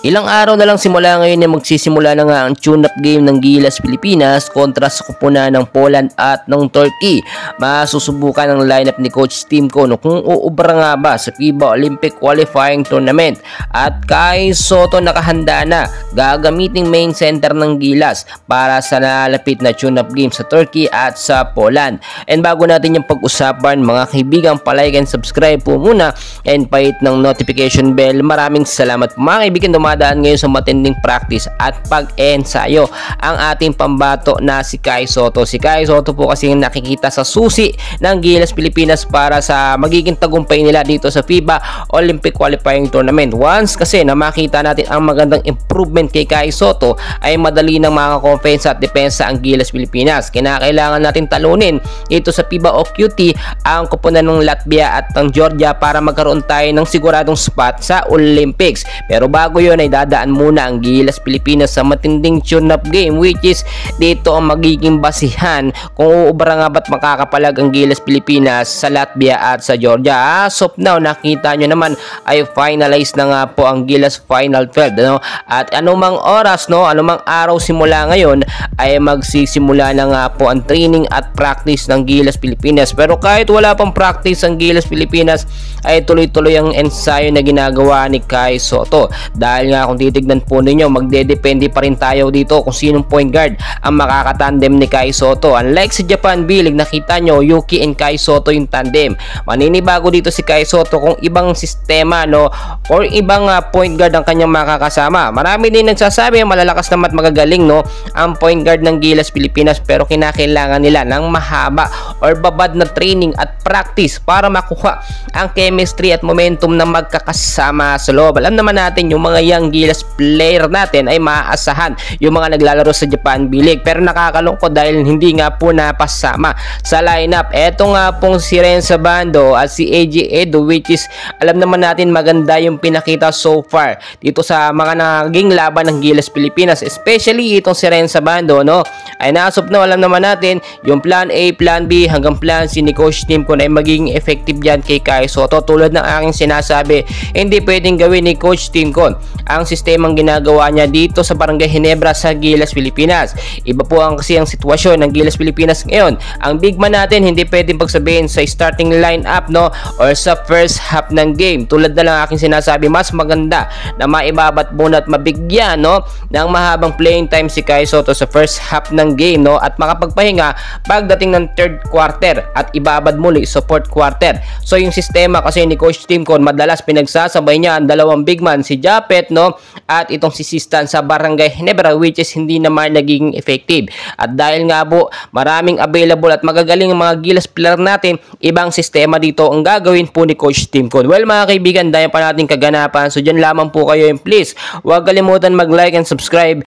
Ilang araw na lang simula ngayon ay magsisimula na nga ang tune-up game ng Gilas Pilipinas kontra sa kupunan ng Poland at ng Turkey. Masusubukan ang lineup ni Coach Timko kung uubra nga ba sa FIBA Olympic Qualifying Tournament. At Kai Sotto nakahanda na, gagamiting main center ng Gilas para sa nalalapit na tune-up game sa Turkey at sa Poland. And bago natin yung pag-usapan mga kaibigan, palike and subscribe po muna and pahit ng notification bell. Maraming salamat po mga kaibigan. Dumadaan ngayon sa matinding practice at pag-ensayo ang ating pambato na si Kai Sotto. Si Kai Sotto po kasi nakikita sa susi ng Gilas Pilipinas para sa magiging tagumpay nila dito sa FIBA Olympic Qualifying Tournament. Once kasi na makita natin ang magandang improvement kay Kai Sotto ay madali nang makakompensa at depensa ang Gilas Pilipinas. Kinakailangan natin talunin dito sa FIBA OQT ang kupunan ng Latvia at ng Georgia para magkaroon tayo ng siguradong spot sa Olympics. Pero bago yun ay dadaan muna ang Gilas Pilipinas sa matinding tune-up game, which is dito ang magiging basihan kung uubra nga ba't makakapalag ang Gilas Pilipinas sa Latvia at sa Georgia. As of now, nakita nyo naman ay finalize na nga po ang Gilas Final 12, no? At anumang oras, no, anumang araw simula ngayon ay magsisimula na nga po ang training at practice ng Gilas Pilipinas. Pero kahit wala pang practice ang Gilas Pilipinas ay tuloy-tuloy ang ensayo na ginagawa ni Kai Sotto. Dahil nga kung titignan po ninyo, magdedepende pa rin tayo dito kung sinong point guard ang makakatandem ni Kai Sotto. Unlike sa Japan B-League, nakita nyo Yuki and Kai Sotto yung tandem. Maninibago dito si Kai Sotto kung ibang sistema, no, or ibang point guard ang kanyang makakasama. Marami din nagsasabi malalakas naman at magagaling, no, ang point guard ng Gilas Pilipinas, pero kinakailangan nila ng mahaba or babad na training at practice para makuha ang chemistry at momentum na magkakasama sa loob. Alam naman natin yung mga young Gilas player natin ay maaasahan yung mga naglalaro sa Japan B-League, pero nakakalungkot dahil hindi nga po napasama sa lineup. Eto nga pong si Renza Bando at si AJ Edo, which is alam naman natin maganda yung pinakita so far dito sa mga naging laban ng Gilas Pilipinas, especially itong si Renza Bando, no, ay nasop na alam naman natin yung plan A, plan B hanggang plan C ni Coach Timko ay magiging effective yan kay Kai Sotto. Tulad ng aking sinasabi, hindi pwedeng gawin ni Coach Timko ang sistemang ginagawa niya dito sa Barangay Ginebra sa Gilas Pilipinas. Iba po kasi ang sitwasyon ng Gilas Pilipinas ngayon. Ang big man natin hindi pwedeng pagsabihin sa starting lineup, no, or sa first half ng game. Tulad na lang aking sinasabi, mas maganda na maibabat muna at mabigyan, no, ng mahabang playing time si Kai Sotto sa first half ng game, no, at makapagpahinga pagdating ng third quarter at ibabad muli sa fourth quarter. So yung sistema kasi ni Coach Timko, madalas pinagsasabay niya ang dalawang big man, si Japet, no, at itong si Sistan sa Barangay Ginebra, which is hindi naman naging effective. At dahil nga po maraming available at magagaling mga Gilas player natin, ibang sistema dito ang gagawin po ni Coach Timko. Well mga kaibigan, dahil pa natin kaganapan, so dyan lamang po kayo, and please huwag kalimutan mag-like and subscribe